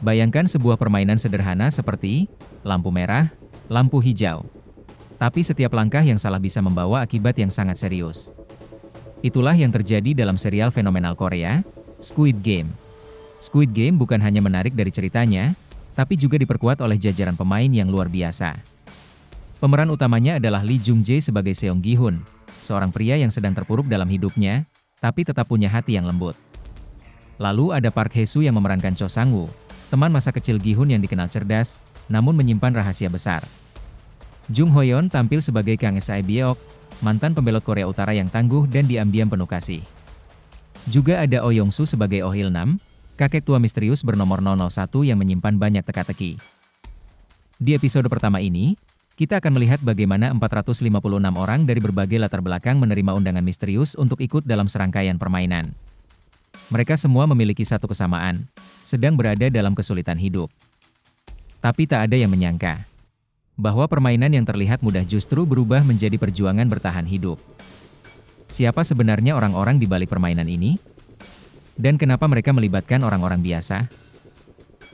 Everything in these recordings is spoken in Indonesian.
Bayangkan sebuah permainan sederhana seperti lampu merah, lampu hijau. Tapi setiap langkah yang salah bisa membawa akibat yang sangat serius. Itulah yang terjadi dalam serial fenomenal Korea, Squid Game. Squid Game bukan hanya menarik dari ceritanya, tapi juga diperkuat oleh jajaran pemain yang luar biasa. Pemeran utamanya adalah Lee Jung Jae sebagai Seong Gi Hun, seorang pria yang sedang terpuruk dalam hidupnya, tapi tetap punya hati yang lembut. Lalu ada Park Hae Soo yang memerankan Cho Sang-woo, teman masa kecil Gi Hun yang dikenal cerdas, namun menyimpan rahasia besar. Jung Ho Yeon tampil sebagai Kang Sae-byeok, mantan pembelot Korea Utara yang tangguh dan diam-diam penuh kasih. Juga ada Oh Yong Soo sebagai Oh Il Nam, kakek tua misterius bernomor 001 yang menyimpan banyak teka-teki. Di episode pertama ini, kita akan melihat bagaimana 456 orang dari berbagai latar belakang menerima undangan misterius untuk ikut dalam serangkaian permainan. Mereka semua memiliki satu kesamaan, sedang berada dalam kesulitan hidup. Tapi tak ada yang menyangka bahwa permainan yang terlihat mudah justru berubah menjadi perjuangan bertahan hidup. Siapa sebenarnya orang-orang di balik permainan ini? Dan kenapa mereka melibatkan orang-orang biasa?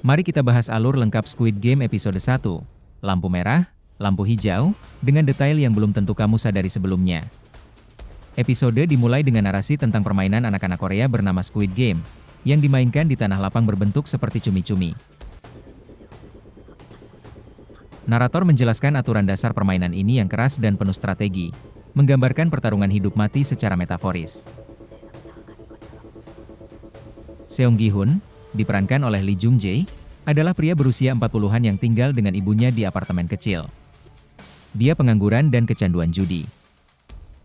Mari kita bahas alur lengkap Squid Game episode 1, lampu merah, lampu hijau, dengan detail yang belum tentu kamu sadari sebelumnya. Episode dimulai dengan narasi tentang permainan anak-anak Korea bernama Squid Game, yang dimainkan di tanah lapang berbentuk seperti cumi-cumi. Narator menjelaskan aturan dasar permainan ini yang keras dan penuh strategi, menggambarkan pertarungan hidup mati secara metaforis. Seong Gi Hun, diperankan oleh Lee Jung Jae, adalah pria berusia 40-an yang tinggal dengan ibunya di apartemen kecil. Dia pengangguran dan kecanduan judi.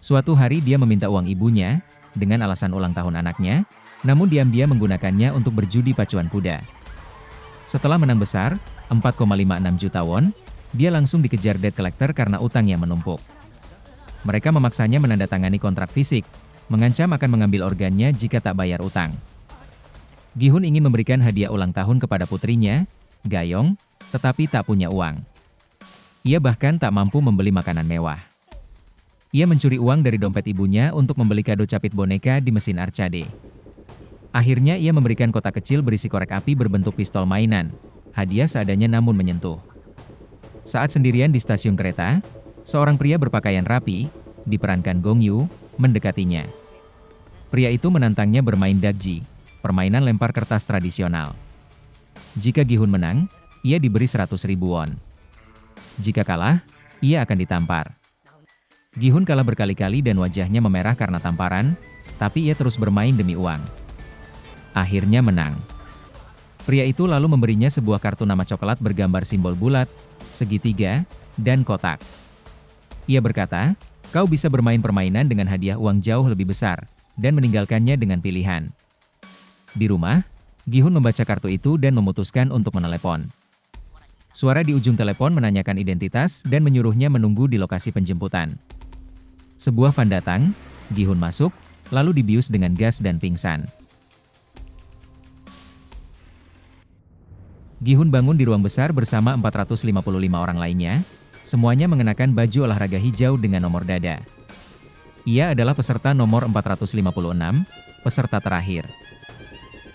Suatu hari dia meminta uang ibunya, dengan alasan ulang tahun anaknya, namun diam-diam menggunakannya untuk berjudi pacuan kuda. Setelah menang besar, 4,56 juta won, dia langsung dikejar debt collector karena utang yang menumpuk. Mereka memaksanya menandatangani kontrak fisik, mengancam akan mengambil organnya jika tak bayar utang. Gi Hun ingin memberikan hadiah ulang tahun kepada putrinya, Gayong, tetapi tak punya uang. Ia bahkan tak mampu membeli makanan mewah. Ia mencuri uang dari dompet ibunya untuk membeli kado capit boneka di mesin arcade. Akhirnya ia memberikan kotak kecil berisi korek api berbentuk pistol mainan, hadiah seadanya namun menyentuh. Saat sendirian di stasiun kereta, seorang pria berpakaian rapi, diperankan Gong Yoo, mendekatinya. Pria itu menantangnya bermain dakji, permainan lempar kertas tradisional. Jika Gi Hun menang, ia diberi 100.000 won. Jika kalah, ia akan ditampar. Gi Hun kalah berkali-kali dan wajahnya memerah karena tamparan, tapi ia terus bermain demi uang. Akhirnya menang. Pria itu lalu memberinya sebuah kartu nama coklat bergambar simbol bulat, segitiga, dan kotak. Ia berkata, "Kau bisa bermain permainan dengan hadiah uang jauh lebih besar," dan meninggalkannya dengan pilihan. Di rumah, Gi Hun membaca kartu itu dan memutuskan untuk menelepon. Suara di ujung telepon menanyakan identitas dan menyuruhnya menunggu di lokasi penjemputan. Sebuah van datang, Gi Hun masuk, lalu dibius dengan gas dan pingsan. Gi Hun bangun di ruang besar bersama 455 orang lainnya, semuanya mengenakan baju olahraga hijau dengan nomor dada. Ia adalah peserta nomor 456, peserta terakhir.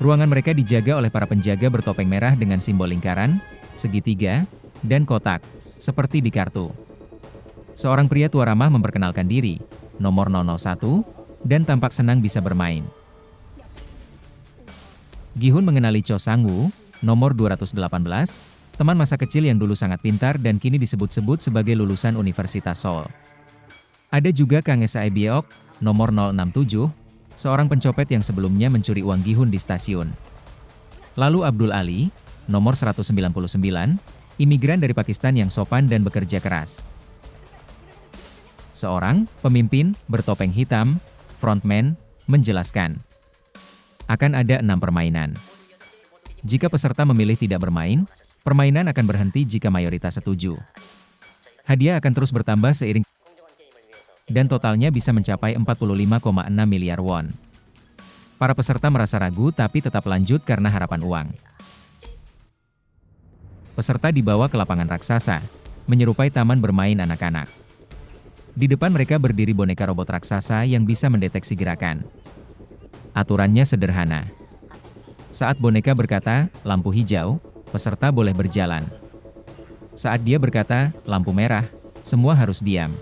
Ruangan mereka dijaga oleh para penjaga bertopeng merah dengan simbol lingkaran, segitiga, dan kotak, seperti di kartu. Seorang pria tua ramah memperkenalkan diri, nomor 001, dan tampak senang bisa bermain. Gi Hun mengenali Cho Sang-woo, nomor 218, teman masa kecil yang dulu sangat pintar dan kini disebut-sebut sebagai lulusan Universitas Seoul. Ada juga Kang Sae-byeok, nomor 067, seorang pencopet yang sebelumnya mencuri uang Gi Hun di stasiun. Lalu Abdul Ali, nomor 199, imigran dari Pakistan yang sopan dan bekerja keras. Seorang pemimpin bertopeng hitam, frontman, menjelaskan, akan ada 6 permainan. Jika peserta memilih tidak bermain, permainan akan berhenti jika mayoritas setuju. Hadiah akan terus bertambah seiring dan totalnya bisa mencapai 45,6 miliar won. Para peserta merasa ragu tapi tetap lanjut karena harapan uang. Peserta dibawa ke lapangan raksasa, menyerupai taman bermain anak-anak. Di depan mereka berdiri boneka robot raksasa yang bisa mendeteksi gerakan. Aturannya sederhana. Saat boneka berkata, lampu hijau, peserta boleh berjalan. Saat dia berkata, lampu merah, semua harus diam.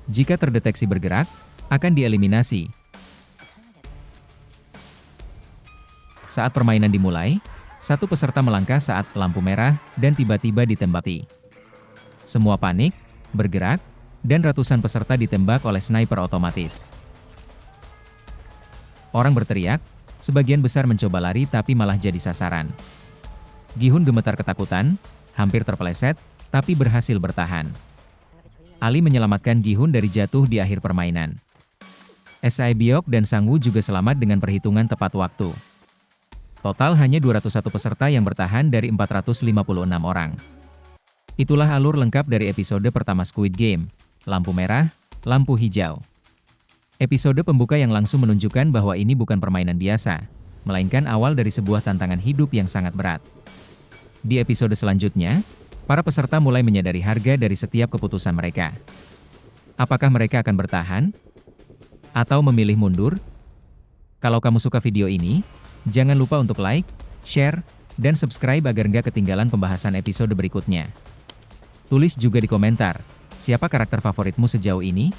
Jika terdeteksi bergerak, akan dieliminasi. Saat permainan dimulai, satu peserta melangkah saat lampu merah dan tiba-tiba ditembaki. Semua panik, bergerak, dan ratusan peserta ditembak oleh sniper otomatis. Orang berteriak, sebagian besar mencoba lari tapi malah jadi sasaran. Gi-hun gemetar ketakutan, hampir terpeleset, tapi berhasil bertahan. Ali menyelamatkan Gi-hun dari jatuh di akhir permainan. Sae-byok dan Sang-woo juga selamat dengan perhitungan tepat waktu. Total hanya 201 peserta yang bertahan dari 456 orang. Itulah alur lengkap dari episode pertama Squid Game, lampu merah, lampu hijau. Episode pembuka yang langsung menunjukkan bahwa ini bukan permainan biasa, melainkan awal dari sebuah tantangan hidup yang sangat berat. Di episode selanjutnya, para peserta mulai menyadari harga dari setiap keputusan mereka. Apakah mereka akan bertahan? Atau memilih mundur? Kalau kamu suka video ini, jangan lupa untuk like, share, dan subscribe agar nggak ketinggalan pembahasan episode berikutnya. Tulis juga di komentar, siapa karakter favoritmu sejauh ini?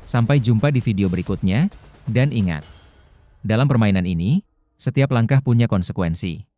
Sampai jumpa di video berikutnya, dan ingat, dalam permainan ini, setiap langkah punya konsekuensi.